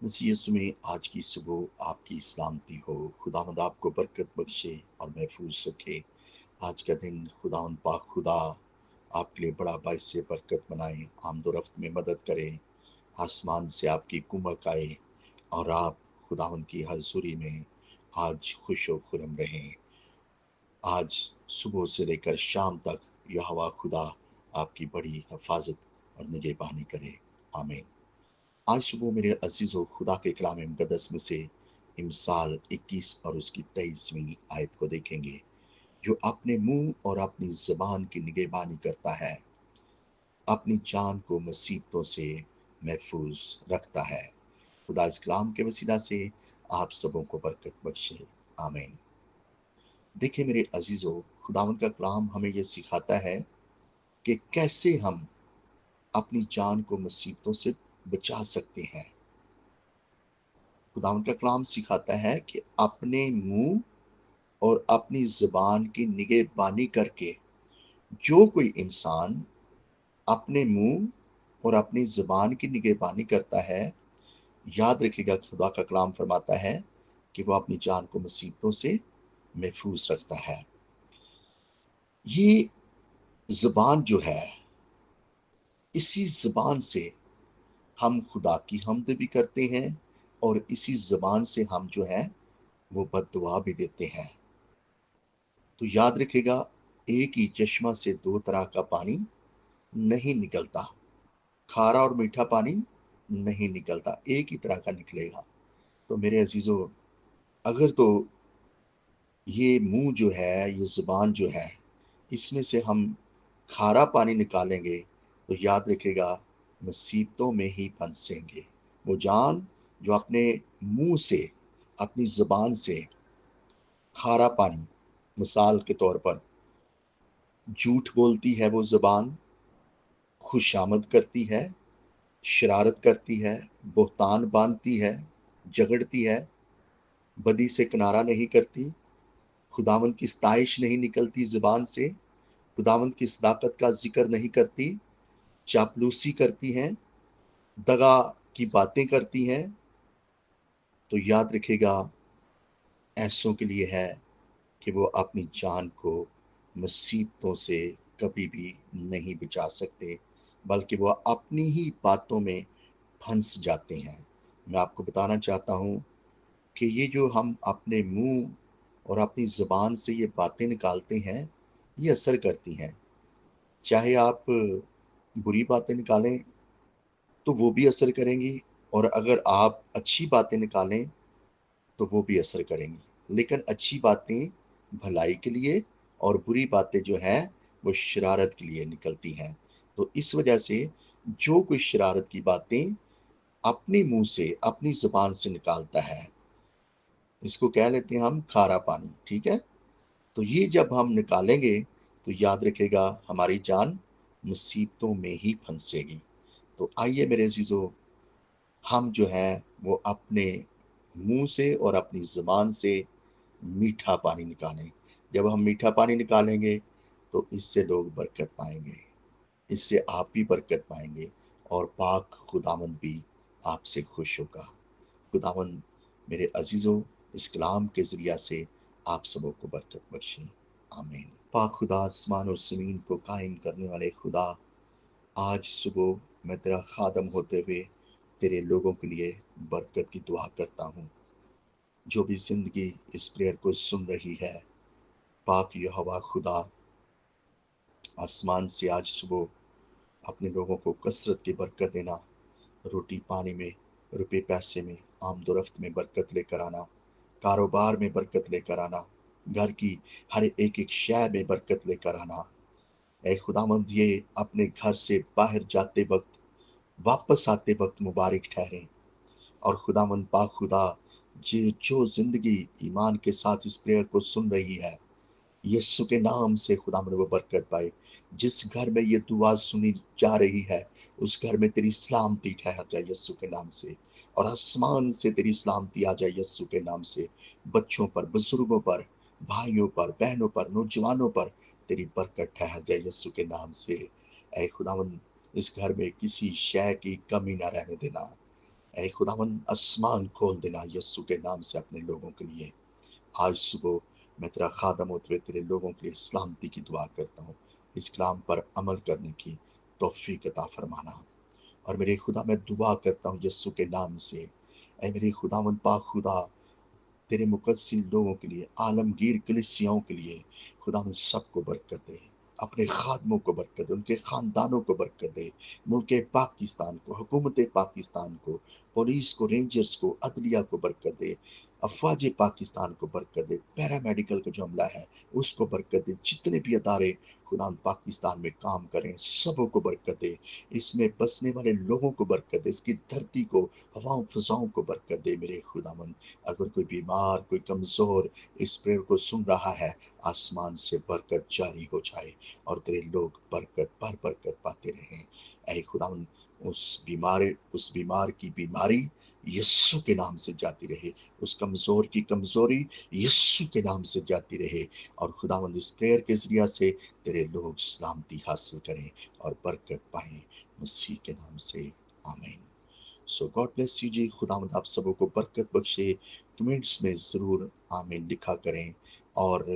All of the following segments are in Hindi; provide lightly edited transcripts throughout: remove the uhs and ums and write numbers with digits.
मसीह यीशु में आज की सुबह आपकी सलामती हो। खुदावंद आपको बरकत बख्शे और महफूज रखे। आज का दिन खुदावंद पाक खुदा आपके लिए बड़ा बाइस से बरकत बनाए, आमदोरफ्त में मदद करे, आसमान से आपकी कुमक आए और आप खुदावंद की हजूरी में आज खुश व खुरम रहें। आज सुबह से लेकर शाम तक यहोवा खुदा आपकी बड़ी हिफाजत और निगहबानी करे। आमीन। आज सुबह मेरे अजीजों खुदा के कलाम मुकद्दस में से इमसाल 21 और उसकी 23वीं आयत को देखेंगे। जो अपने मुंह और अपनी जबान की निगहबानी करता है अपनी जान को मुसीबतों से महफूज रखता है। खुदा इस कलाम के वसीला से आप सबों को बरकत बख्शे। आमीन। देखिए मेरे अजीजों, खुदावंद का कलाम हमें यह सिखाता है कि कैसे हम अपनी जान को मुसीबतों से बचा सकते हैं। खुदावंद का कलाम सिखाता है कि अपने मुंह और अपनी ज़ुबान की निगहबानी करके जो कोई इंसान अपने मुंह और अपनी ज़ुबान की निगहबानी करता है, याद रखिएगा खुदा का कलाम फरमाता है कि वो अपनी जान को मुसीबतों से महफूज रखता है। ये ज़ुबान जो है, इसी ज़ुबान से हम खुदा की हम्द भी करते हैं और इसी ज़ुबान से हम जो है वो बद्दुआ भी देते हैं। तो याद रखिएगा, एक ही चश्मा से दो तरह का पानी नहीं निकलता। खारा और मीठा पानी नहीं निकलता, एक ही तरह का निकलेगा। तो मेरे अजीजों, अगर तो ये मुंह जो है, ये जुबान जो है, इसमें से हम खारा पानी निकालेंगे तो याद रखिएगा मुसीबतों में ही फंसेंगे। वो जान जो अपने मुंह से, अपनी जुबान से खारा पानी, मिसाल के तौर पर झूठ बोलती है, वो जुबान खुशामद करती है, शरारत करती है, बोहतान बांधती है, झगड़ती है, बदी से किनारा नहीं करती, खुदावंद की सताइश नहीं निकलती ज़ुबान से, खुदावंद की सदाकत का जिक्र नहीं करती, चापलूसी करती हैं, दगा की बातें करती हैं, तो याद रखिएगा ऐसों के लिए है कि वो अपनी जान को मुसीबतों से कभी भी नहीं बचा सकते, बल्कि वो अपनी ही बातों में फंस जाते हैं। मैं आपको बताना चाहता हूँ कि ये जो हम अपने मुंह और अपनी ज़ुबान से ये बातें निकालते हैं, ये असर करती हैं। चाहे आप बुरी बातें निकालें तो वो भी असर करेंगी, और अगर आप अच्छी बातें निकालें तो वो भी असर करेंगी। लेकिन अच्छी बातें भलाई के लिए और बुरी बातें जो हैं वो शरारत के लिए निकलती हैं। तो इस वजह से जो कोई शरारत की बातें अपने मुंह से, अपनी ज़ुबान से निकालता है, इसको कह लेते हैं हम खारा पानी, ठीक है? तो ये जब हम निकालेंगे तो याद रखिएगा हमारी जान मुसीबतों में ही फंसेगी। तो आइए मेरे अजीजों, हम जो है वो अपने मुंह से और अपनी ज़ुबान से मीठा पानी निकालें। जब हम मीठा पानी निकालेंगे तो इससे लोग बरकत पाएंगे, इससे आप भी बरकत पाएंगे और पाक खुदावंद भी आपसे खुश होगा। खुदावंद मेरे अजीजों, इस कलाम के जरिया से आप सबों को बरकत बख्शे। आमीन। पाक खुदा, आसमान और ज़मीन को कायम करने वाले खुदा, आज सुबह मैं तेरा खादम होते हुए तेरे लोगों के लिए बरकत की दुआ करता हूँ। जो भी जिंदगी इस प्रेयर को सुन रही है, पाक यहोवा खुदा, आसमान से आज सुबह अपने लोगों को कसरत की बरकत देना, रोटी पानी में, रुपए पैसे में, आमदोरफ्त में बरकत लेकर आना, कारोबार में बरकत लेकर आना, घर की हर एक एक शय में बरकत लेकर आना। ऐ खुदावंद, ये अपने घर से बाहर जाते वक्त, वापस आते वक्त मुबारक ठहरें। और खुदावंद पाक खुदा, जो जिंदगी ईमान के साथ इस प्रेयर को सुन रही है, यीशु के नाम से खुदावंद वो बरकत पाए। जिस घर में ये दुआ सुनी जा रही है, उस घर में तेरी सलामती ठहर जाए यीशु के नाम से, और आसमान से तेरी सलामती आ जाए यीशु के नाम से। बच्चों पर, बुजुर्गों पर, भाइयों पर, बहनों पर, नौजवानों पर तेरी बरकत ठहर जाए यीशु के नाम से। ऐ खुदावंद, इस घर में किसी शय की कमी ना रहने देना। ऐ खुदावन आसमान खोल देना यस्सु के नाम से अपने लोगों के लिए। आज सुबह मैं तेरा खादम होते हुए तेरे लोगों के लिए सलामती की दुआ करता हूँ। इस कलाम पर अमल करने की तौफीक अता फरमाना। और मेरे खुदा मैं दुआ करता हूँ यस्सु के नाम से, ऐ मेरे खुदावन पाक खुदा, तेरे मुकद्सिन लोगों के लिए, आलमगीर कलीसियाओं के लिए खुदावन सबको बरकत दे, अपने खादमों को बरकत दे, उनके खानदानों को बरकत दे, मुल्क पाकिस्तान को, हुकूमत पाकिस्तान को, पुलिस को, रेंजर्स को, अदलिया को बरकत दे, अफवाज पाकिस्तान को बरकत दे, पैरामेडिकल का जो अमला है उसको बरकत दे, जितने भी अदारे खुदा पाकिस्तान में काम करें सबों को बरकत दे, इसमें बसने वाले लोगों को बरकत दे, इसकी धरती को, हवाओं फजाओं को बरकत दे मेरे खुदावन। अगर कोई बीमार, कोई कमजोर इस प्रेयर को सुन रहा है, आसमान से बरकत जारी हो जाए और तेरे लोग बरकत पर बरकत पाते रहें। ऐ खुदावन उस बीमार की बीमारी यस्सु के नाम से जाती रहे, उस कमजोर की कमजोरी यस्सु के नाम से जाती रहे, और खुदावंद इस प्रेयर के जरिया से तेरे लोग सलामती हासिल करें और बरकत पाएं, मसीह के नाम से आमीन। सो गॉड ब्लेस यू जी। खुदावंद आप सबों को बरकत बख्शे। कमेंट्स में ज़रूर आमीन लिखा करें, और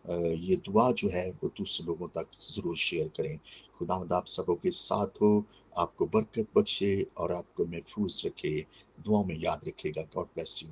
ये दुआ जो है वो दूसरे लोगों तक ज़रूर शेयर करें। खुदावंद आप सबों के साथ हो, आपको बरकत बख्शे और आपको महफूज रखे, दुआओं में याद रखेगा। God bless you.